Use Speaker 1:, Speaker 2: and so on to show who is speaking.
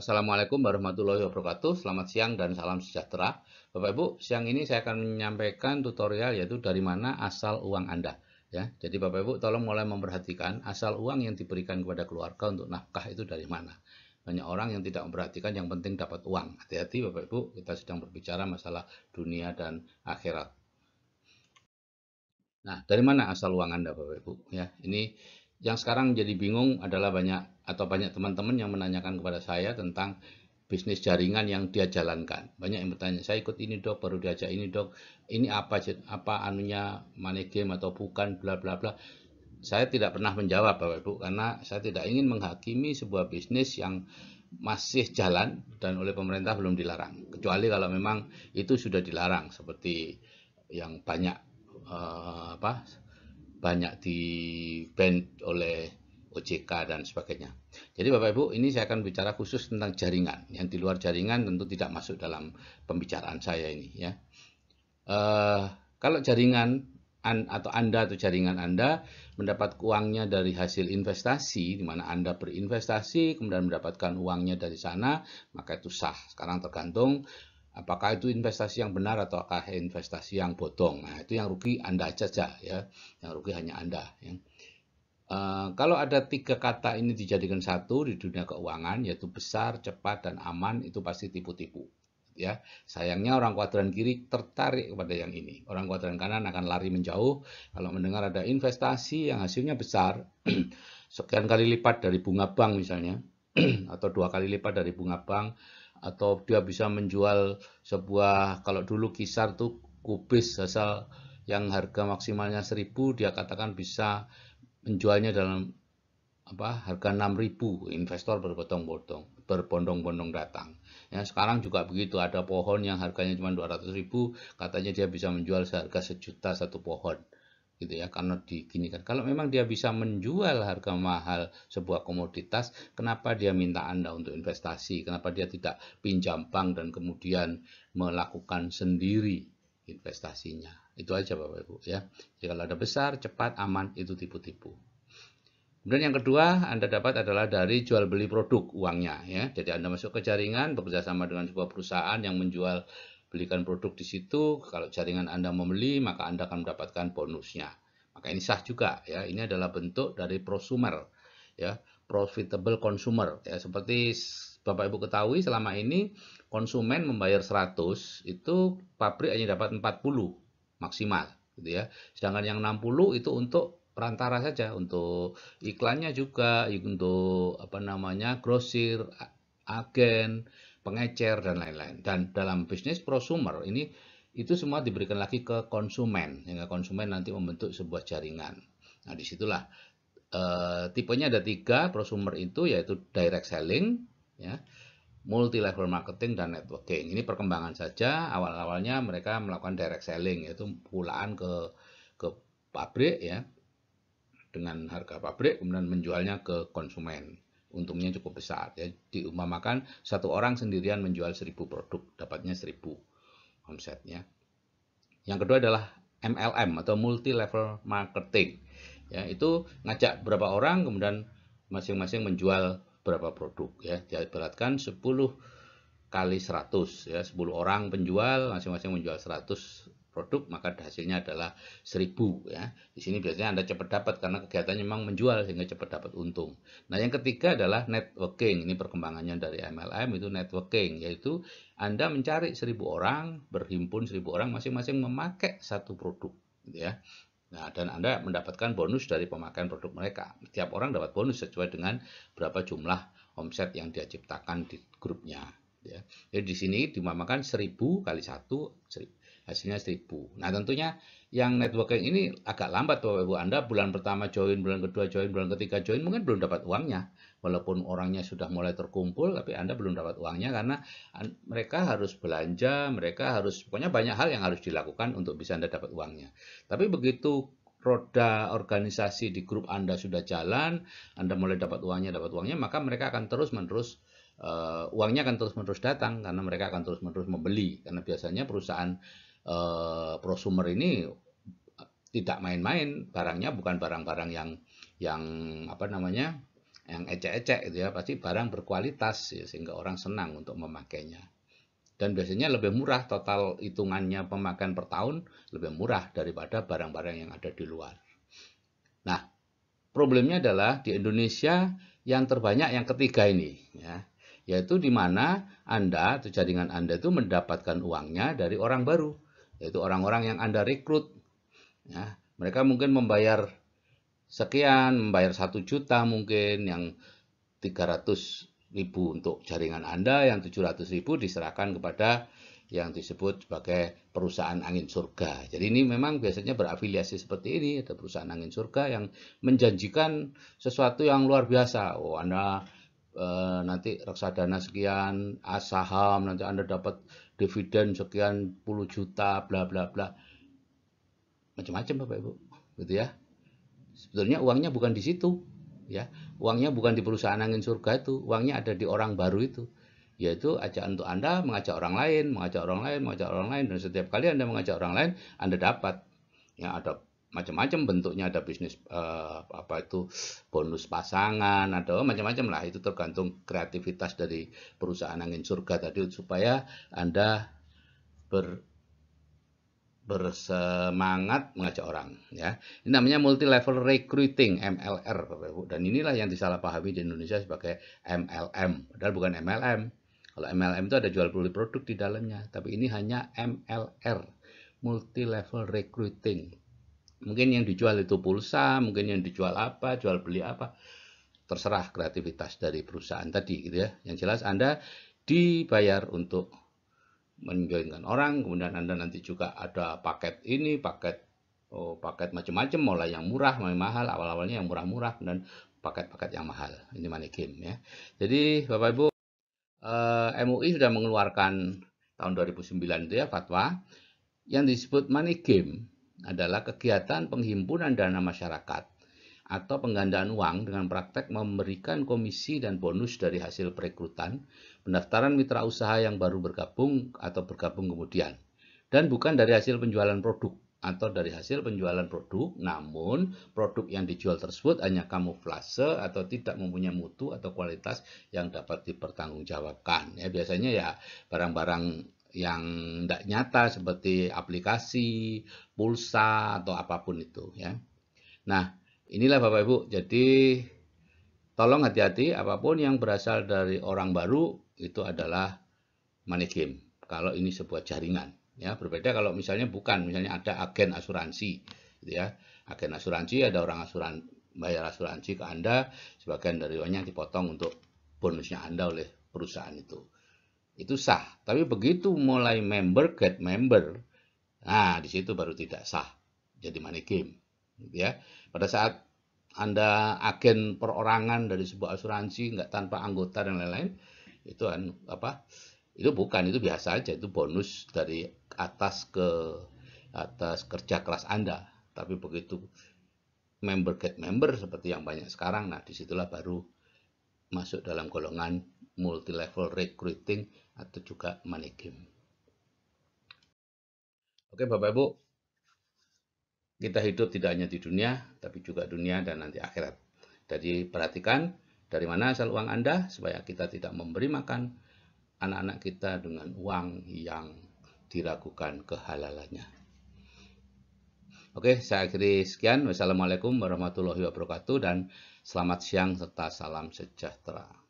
Speaker 1: Assalamualaikum warahmatullahi wabarakatuh. Selamat siang dan salam sejahtera. Bapak Ibu, siang ini saya akan menyampaikan tutorial yaitu dari mana asal uang Anda. Ya, jadi Bapak Ibu tolong mulai memperhatikan asal uang yang diberikan kepada keluarga untuk nafkah itu dari mana. Banyak orang yang tidak memperhatikan, yang penting dapat uang. Hati-hati Bapak Ibu, kita sedang berbicara masalah dunia dan akhirat. Nah, dari mana asal uang Anda, Bapak Ibu? Ya, ini yang sekarang jadi bingung adalah banyak teman-teman yang menanyakan kepada saya tentang bisnis jaringan yang dia jalankan. Banyak yang bertanya, saya ikut ini dok, baru diajak ini dok, ini apa anunya money game atau bukan, bla bla bla. Saya tidak pernah menjawab, Bapak Ibu, karena saya tidak ingin menghakimi sebuah bisnis yang masih jalan dan oleh pemerintah belum dilarang. Kecuali kalau memang itu sudah dilarang, seperti yang apa banyak di ban oleh OJK dan sebagainya. Jadi Bapak Ibu, ini saya akan bicara khusus tentang jaringan. Yang di luar jaringan tentu tidak masuk dalam pembicaraan saya ini ya. Eh, Kalau jaringan atau Anda atau jaringan Anda mendapat uangnya dari hasil investasi, di mana Anda berinvestasi kemudian mendapatkan uangnya dari sana, maka itu sah. Sekarang tergantung apakah itu investasi yang benar ataukah investasi yang bodong. Nah, itu yang rugi Anda saja ya, yang rugi hanya Anda. Ya. Kalau ada tiga kata ini dijadikan satu di dunia keuangan, yaitu besar, cepat, dan aman, itu pasti tipu-tipu. Ya, sayangnya orang kuadran kiri tertarik kepada yang ini. Orang kuadran kanan akan lari menjauh kalau mendengar ada investasi yang hasilnya besar, sekian kali lipat dari bunga bank misalnya, atau 2 kali lipat dari bunga bank, atau dia bisa menjual sebuah, kalau dulu kisar tuh kubis asal yang harga maksimalnya 1.000, dia katakan bisa menjualnya dalam harga 6.000, investor berbondong-bondong datang. Ya, sekarang juga begitu, ada pohon yang harganya cuma 200.000, katanya dia bisa menjual seharga 1 juta satu pohon. Gitu ya, karena diginikan. Kalau memang dia bisa menjual harga mahal sebuah komoditas, kenapa dia minta Anda untuk investasi? Kenapa dia tidak pinjam bank dan kemudian melakukan sendiri investasinya? Itu aja Bapak Ibu ya. Jadi kalau ada besar, cepat, aman, itu tipu-tipu. Kemudian yang kedua Anda dapat adalah dari jual beli produk uangnya ya. Jadi Anda masuk ke jaringan bekerja sama dengan sebuah perusahaan yang menjual belikan produk di situ. Kalau jaringan Anda membeli, maka Anda akan mendapatkan bonusnya. Maka ini sah juga ya. Ini adalah bentuk dari prosumer ya, profitable consumer ya. Seperti Bapak Ibu ketahui, selama ini konsumen membayar 100, itu pabrik hanya dapat 40 maksimal gitu ya. Sedangkan yang 60 itu untuk perantara saja, untuk iklannya juga, untuk grosir, agen, pengecer dan lain-lain. Dan dalam bisnis prosumer ini itu semua diberikan lagi ke konsumen, sehingga konsumen nanti membentuk sebuah jaringan. Nah, disitulah tipenya ada 3 prosumer itu, yaitu direct selling, ya, multi level marketing dan networking. Ini perkembangan saja. Awal-awalnya mereka melakukan direct selling, yaitu pulaan ke pabrik ya, dengan harga pabrik, kemudian menjualnya ke konsumen. Untungnya cukup besar ya. Diumpamakan satu orang sendirian menjual 1.000 produk, dapatnya 1.000 omsetnya. Yang kedua adalah MLM atau multi level marketing. Ya, itu ngajak berapa orang kemudian masing-masing menjual berapa produk ya. Diibaratkan 10 kali 100 ya, 10 orang penjual masing-masing menjual 100 produk, maka hasilnya adalah 1.000 ya. Di sini biasanya Anda cepat dapat karena kegiatannya memang menjual sehingga cepat dapat untung. Nah, yang ketiga adalah networking. Ini perkembangannya dari MLM, itu networking, yaitu Anda mencari 1.000 orang, berhimpun 1.000 orang masing-masing memakai satu produk gitu ya. Nah, dan Anda mendapatkan bonus dari pemakaian produk mereka. Setiap orang dapat bonus sesuai dengan berapa jumlah omset yang dia ciptakan di grupnya. Ya. Jadi di sini dimamakan 1.000 kali 1, hasilnya 1.000. Nah, tentunya yang networking ini agak lambat Bapak Ibu. Anda bulan pertama join, bulan kedua join, bulan ketiga join, mungkin belum dapat uangnya. Walaupun orangnya sudah mulai terkumpul, tapi Anda belum dapat uangnya karena mereka harus belanja, mereka harus, pokoknya banyak hal yang harus dilakukan untuk bisa Anda dapat uangnya. Tapi begitu roda organisasi di grup Anda sudah jalan, Anda mulai dapat uangnya, maka mereka akan terus-menerus uangnya akan terus-menerus datang karena mereka akan terus-menerus membeli, karena biasanya perusahaan prosumer ini tidak main-main, barangnya bukan barang-barang yang yang ecek-ecek gitu ya, pasti barang berkualitas ya, sehingga orang senang untuk memakainya. Dan biasanya lebih murah, total hitungannya pemakaian per tahun lebih murah daripada barang-barang yang ada di luar. Nah, problemnya adalah di Indonesia yang terbanyak yang ketiga ini, ya, yaitu di mana Anda atau jaringan Anda itu mendapatkan uangnya dari orang baru, yaitu orang-orang yang Anda rekrut. Ya, mereka mungkin membayar sekian, membayar 1 juta mungkin, yang 300.000 untuk jaringan Anda, yang 700.000 diserahkan kepada yang disebut sebagai perusahaan angin surga. Jadi ini memang biasanya berafiliasi seperti ini, ada perusahaan angin surga yang menjanjikan sesuatu yang luar biasa. Oh, Anda nanti reksadana sekian, saham, nanti Anda dapat dividen sekian puluh juta, bla bla bla. Macam-macam Bapak Ibu, gitu ya. Sebetulnya uangnya bukan di situ, ya. Uangnya bukan di perusahaan angin surga itu, uangnya ada di orang baru itu. Yaitu ajakan untuk Anda mengajak orang lain, mengajak orang lain, mengajak orang lain, dan setiap kali Anda mengajak orang lain, Anda dapat. Ya, ada macam-macam bentuknya, ada bisnis apa itu bonus pasangan, ada macam-macam lah, itu tergantung kreativitas dari perusahaan angin surga tadi supaya Anda bersemangat mengajak orang, ya. Ini namanya multi level recruiting, MLR, dan inilah yang disalahpahami di Indonesia sebagai MLM, padahal bukan MLM. Kalau MLM itu ada jual beli produk di dalamnya, tapi ini hanya MLR, multi level recruiting. Mungkin yang dijual itu pulsa, mungkin yang dijual apa, jual beli apa, terserah kreativitas dari perusahaan tadi, gitu ya. Yang jelas Anda dibayar untuk menjoinkan orang, kemudian Anda nanti juga ada paket ini, paket macam-macam, mulai yang murah, mulai mahal, awal-awalnya yang murah-murah, dan paket-paket yang mahal. Ini money game, ya. Jadi Bapak Ibu, MUI sudah mengeluarkan tahun 2009 itu ya fatwa yang disebut money game adalah kegiatan penghimpunan dana masyarakat atau penggandaan uang dengan praktek memberikan komisi dan bonus dari hasil perekrutan, pendaftaran mitra usaha yang baru bergabung atau bergabung kemudian, dan bukan dari hasil penjualan produk atau dari hasil penjualan produk, namun produk yang dijual tersebut hanya kamuflase atau tidak mempunyai mutu atau kualitas yang dapat dipertanggungjawabkan. Ya, biasanya ya barang-barang yang tidak nyata seperti aplikasi, pulsa, atau apapun itu, ya. Nah, inilah Bapak Ibu, jadi tolong hati-hati, apapun yang berasal dari orang baru itu adalah money game. Kalau ini sebuah jaringan, ya, berbeda kalau misalnya bukan, misalnya ada agen asuransi, gitu ya. Agen asuransi, ada orang bayar asuransi ke Anda, sebagian dari uangnya dipotong untuk bonusnya Anda oleh perusahaan itu. Itu sah. Tapi begitu mulai member get member, nah di situ baru tidak sah. Jadi money game, gitu ya. Pada saat Anda agen perorangan dari sebuah asuransi nggak tanpa anggota dan lain-lain, itu apa? Itu bukan, itu biasa aja, itu bonus dari atas kerja keras Anda. Tapi begitu member get member seperti yang banyak sekarang, nah disitulah baru masuk dalam golongan multi level recruiting atau juga money game. Oke Bapak Ibu, kita hidup tidak hanya di dunia, tapi juga dunia dan nanti akhirat. Jadi perhatikan dari mana asal uang Anda, supaya kita tidak memberi makan anak-anak kita dengan uang yang diragukan kehalalannya. Oke, saya akhiri sekian. Wassalamualaikum warahmatullahi wabarakatuh, dan selamat siang serta salam sejahtera.